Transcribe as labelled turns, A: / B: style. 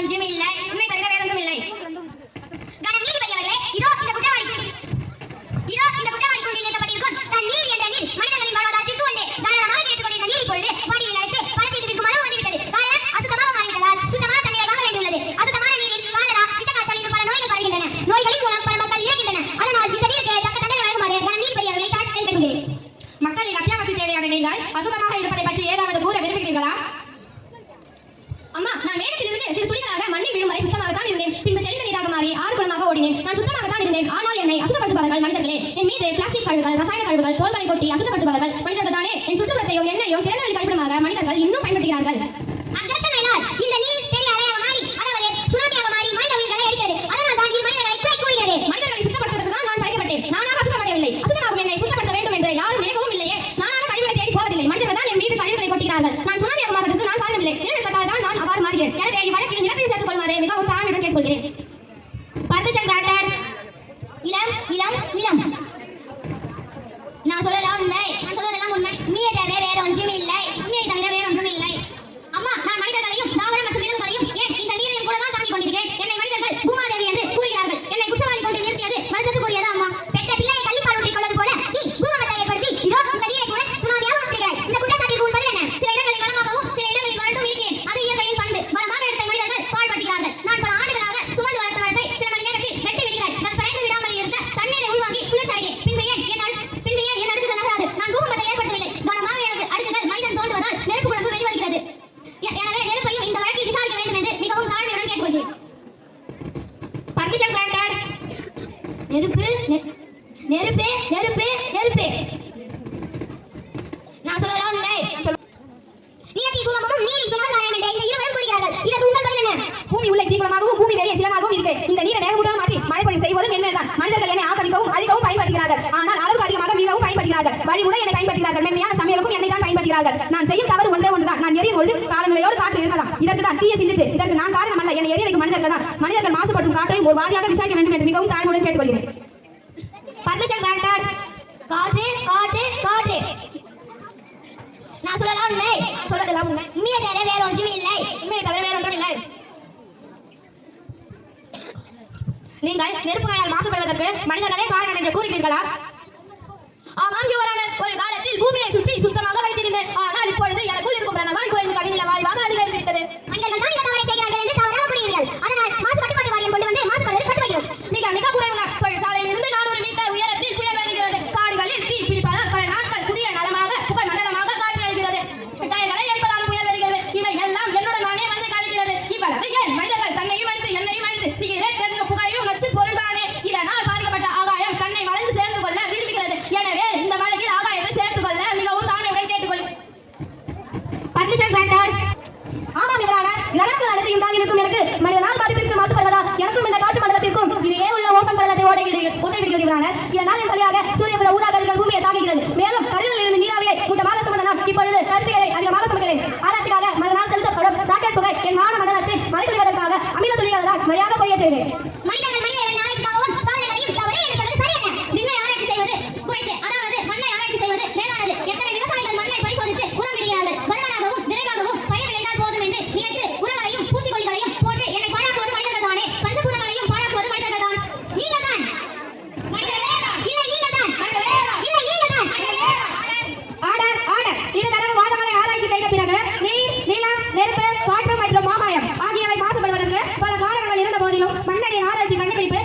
A: ஒன்றும் இல்லை, உண்மை தவிர வேற ஒன்றும் இல்லை. கணம் நீதிபதி அவர்களே, இதோ இந்த குற்றவாளி கொண்டு இணைக்கப்பட்டிருக்கும் தன் நீர் என்ற நீர் மனிதர்களின் வாழ்வாதாரத்திற்கு ஒன்றே தாராளமாக எடுத்துக் கொண்டிருந்த நீர் இப்பொழுது பாடியில் நடத்து பணத்திற்கு விற்கும் அளவு வந்துவிட்டது. காரணம் அசுத்தமாக மாறிவிட்டதால் சுத்தமான தண்ணீரை வாங்க வேண்டியுள்ளது. அசுத்தமான நீரில் காலரா, விஷக்காய்ச்சல் இன்னும் பல நோய்கள் பரவுகின்றன. நோய்களின் மூலம் பல மக்கள் இறக்கின்றன. அதனால் இந்த நீருக்கு தக்க தண்டனை வழங்குமாறு கணம் நீதிபதி அவர்களை கேட்டுக்கொள்கிறேன்.
B: மக்களின் அத்தியாவசிய தேவையான நீங்கள் அசுத்தமாக இருப்பதை பற்றி ஏதாவது கூற விரும்புகிறீர்களா?
A: அம்மா, நான் மேகத்திலிருந்து சிறு துளிகளாக மண்ணில் விழும் வரை சுத்தமாகத்தான் இருந்தேன். பின்பு தெளிந்த நீராக மாறி ஆறு குளமாக ஓடினேன். நான் சுத்தமாகத்தான் இருந்தேன். ஆனால் என்னை அசுத்தப்படுத்துபவர்கள் மனிதர்களே. என் மீது பிளாஸ்டிக் கழிவுகள், ரசாயன கழிவுகள், தோல்களை கொட்டி அசுத்தப்படுத்துபவர்கள் மனிதர்கள் தானே. என் சுற்றுப்புறத்தையும் என்னையும் திறந்தவெளி கழிப்பிடமாக மனிதர்கள் இன்னும் பயன்படுத்துகிறார்கள். இந்த நீர் பெரிய அலையாக மாறி, அதாவது சுனாமியாக மாறி மனித உயிர்களை அடிக்கிறது. அதனால் தான் மனிதர்களை குறை கூறுகிறது. மனிதர்களை சுத்தப்படுத்துவதற்கு தான் நான் படைக்கப்பட்டேன். நானாக அசுத்தப்படவில்லை. அசுத்தமாகும் என்னை சுத்தப்படுத்த வேண்டும் என்று யாரும் நினைக்கவும் இல்லையே. நானாக கழிவுகளை தேடி போவதில்லை. மனிதர்கள் தான் என் மீது கழிவுகளை கொட்டுகிறார்கள். நான் சுனாமியாக மாறுவதற்கு நான் காரணமில்லை. ஏனென்றால் தான் நான் அவ்வாறு மாறுகிறேன். எனவே இவ்வழக்கில் நிலத்தையும் சேர்த்துக் கொள்ளுமாறு மிகவும் தாழ்மையுடன் கேட்டுக்கொள்கிறேன். Permission granted. இளம் இளம் இளம். நான் சொல்லலாம் உண்மை. நான் சொல்வதெல்லாம் உண்மை. உண்மையை தவிர வேற ஒன்றும் இல்லை. உண்மையை தவிர வேற ஒன்றும் இல்லை. அம்மா, நான் மனிதர்களையும் தாவர மற்றும் விலங்குகளையும் ஏன் இந்த நீரையும் கூட தான் தாங்கிக் கொண்டிருக்கிறேன். என்னை மனிதர்கள் பூமாதேவி என்று கூறுகிறார்கள். என்னை குற்றவாளி கொண்டு நிறுத்தியது வருத்தத்துக்குரியது. அம்மா, பெற்ற பிள்ளையை கள்ளிப்பால் ஊற்றிக் கொள்வது போல நீ பூகம்பத்தை ஏற்படுத்தி இதோ இந்த நீரை கூட சுனாமியாக மாற்றுகிறாய். இந்த குற்றச்சாட்டிற்கு உன் பதில் என்ன? சில இடங்களில் வளமாகவும் சில இடங்களில் வறண்டும் இருக்கிறேன். அது இயற்கையின் பண்பு. வளமாக எடுத்த மனிதர்கள் பாழ்படுகிறார்கள். நான் பல ஆண்டுகளாக சுமந்து வளர்த்த மரத்தை சில மணி நேரத்தில் வெட்டி விடுகிறாய். நான் படைந்து விடாமல் இருந்த தண்ணீரை உள்வாங்கி குளிர்ச்சடைகிறேன். பின்பு ஏன் என் அடுக்குகள் நகராது? நான் பூகம்பத்தை ஏற்படுத்தவில்லை. கவனமாக எனக்கு அடுக்குகள் மனிதன் தோன்றுவதால் நெருப்பு குழம்பு வெளிவருகிறது. எனவே நெருப்பையும் இந்த வழக்கில் விசாரிக்க வேண்டும் என்று மிகவும் தாழ்மையுடன் கேட்டுக்கொள்கிறேன். Permission granted. நெருப்பு நெருப்பு நெருப்பு நெருப்பு. நான் சொல்லலாம் உண்மை. நீதி பூகம்பமும் நீரில் சுனாமியும் என்ற இந்த இருவரும் கூறுகிறார்கள். இதற்கு உங்கள் பதில் என்ன?
B: பூமி உள்ள தீக்குளமாகவும் பூமி வேறிய சிலமாகவும் இருக்கு. இந்த நீரை மேகமூட்டமாக மாற்றி மழைப்பொழிவு செய்வதும் மென்மைதான். மனிதர்கள் என்னை ஆக்கிரமிக்கவும் அழிக்கவும் பயன்படுத்துகிறார்கள். ஆனால் அளவுக்கு அதிகமாக மிகவும் பயன்படுத்துகிறார்கள். வழிமுறை என்னை பயன்படுத்துகிறார்கள். மென்மையான சமையலுக்கும் என்னை தான் பயன்படுத்துகிறார்கள். நான் செய்யும் தவறு ஒன்றே ஒன்றுதான். நான் எரியும் பொழுது காலநிலையோடு காற்று இருக்கலாம். இதற்கு தான் தீய சிந்தித்து இதற்கு நான் காரணம் அல்ல. என்னை எரிய வைக்கும் மனிதர்கள் தான். மனிதர்கள் மாசுபடும் காற்றையும் ஒரு வாதியாக விசாரிக்க வேண்டும் என்று மிகவும் தாழ்மையுடன் கேட்டுக்கொள்கிறேன்.
A: Permission granted. காற்று காற்று காற்று. நான் சொல்லலாம் உண்மை.
B: சொல்வதெல்லாம் உண்மை.
A: உண்மையை தவிர வேற ஒன்றும் இல்லை.
B: உண்மையை தவிர வேற ஒன்றும் இல்லை. நீங்கள் நெருப்புகையால் மாசுபடுவதற்கு மனிதர்களே காரணம் என்று கூறுகிறீர்களா?
A: ஆமாம் யுவரானர். ஒரு காலத்தில் பூமியை சுற்றி சுத்தமாக வைத்திருந்தேன். ஆனால் இப்பொழுது எனக்குள் இருக்கும் பிராணவாயு குறைந்து கடின வாயுவாக அதிகரித்து விட்டது. மனிதர்கள் தான் இந்த தவறை செய்கிறார்கள் என்று தவறாக கூறுகிறீர்கள். அதனால் மாசு கட்டுப்பாட்டு வாரியம் கொண்டு வந்து மாசுபடுவதை கட்டுப்படுகிறோம்.
B: மிக குறைவுதான். தொழிற்சாலையில் இருந்து 400 மீட்டர் உயரத்தில் புயல் வருகிறது. காடுகளில் தீ பிடிப்பதால் பல நாட்கள் புதிய நலமாக புகழ் மண்டலமாக காற்று எழுகிறது. டயர்களை எரிப்பதால் புயல் வருகிறது. இவை எல்லாம் என்னுடன் நானே வந்து கழிக்கிறது. இவ்வளவு ஏன்? மனிதர்கள் தன்னையும் அழித்து என்னையும் அழித்து சிகரெட் என்ற புகையும் நச்சு பொருள் தானே. இதனால் பாதிக்கப்பட்ட ஆகாயம் தன்னை வளர்ந்து சேர்ந்து கொள்ள விரும்புகிறது. எனவே இந்த வழக்கில் ஆகாயத்தை சேர்த்துக் கொள்ள மிகவும் தாழ்மையுடன் கேட்டுக்கொள்கிறேன்.
A: Permission granted.
B: ஆமாம் யுவரானர். நகரங்கள் அனைத்தையும் தாங்கி நிற்கும் எனக்கு மனிதனால் பாதிப்பிற்கு மாசுபடுவதா? எனக்கும் இந்த காற்று மண்டலத்திற்கும் இடையே உள்ள ஓசோன் படலத்தை ஓட்டைவிடுகிறது யுவரானர். இதனால் என் வழியாக சூரியபுர ஊதா கதிர்கள் பூமியை தாக்குகிறது. மேலும் கடலில் இருந்து நீராவியை கூட்டமாக சுமந்தனால் இப்பொழுது கருப்பிகளை அதிகமாக சுமக்கிறேன். ஆராய்ச்சிக்காக மனிதனால் செலுத்தப்படும் ராக்கெட் புகை என் வான மண்டலத்தில் மறைத்துவிடுவதற்காக அமில துளிகளால் மழையாக பொழிய செய்வேன்.
A: மனிதர்களின் ஆராய்ச்சிக்காகவும் சாதனைகளையும் தவறு என்று சொல்வது சரியல்ல. விண்ணை ஆராய்ச்சி செய்வது குறைத்து, அதாவது மண்ணை ஆராய்ச்சி செய்வது மேலானது. எத்தனை விவசாயிகள் மண்ணை பரிசோதித்து உரம் விடுகிறார்கள். வருமானமாகவும் விரைவாகவும் பயிர் விளைந்தால் போதும் என்று நினைத்து உரங்களையும் பூச்சிக்கொல்லிகளையும் போட்டு என்னை பாழாக்குவது மனிதர்கள் தானே. பஞ்சபூதங்களையும் பாழாக்குவது மனிதர்கள் தான். நீங்கள் தான். இல்லை நீங்கள் தான். இல்லை நீங்கள் தான்.
B: Order order. இருதரப்பு வாதங்களை ஆராய்ச்சி செய்த பிறகு நீர், நிலம், நெருப்பு, காற்று மற்றும் ஆகாயம் ஆகியவை மாசுபடுவதற்கு பல காரணங்கள் இருந்த போதிலும் மன்னரின் ஆராய்ச்சி கண்டுபிடிப்பு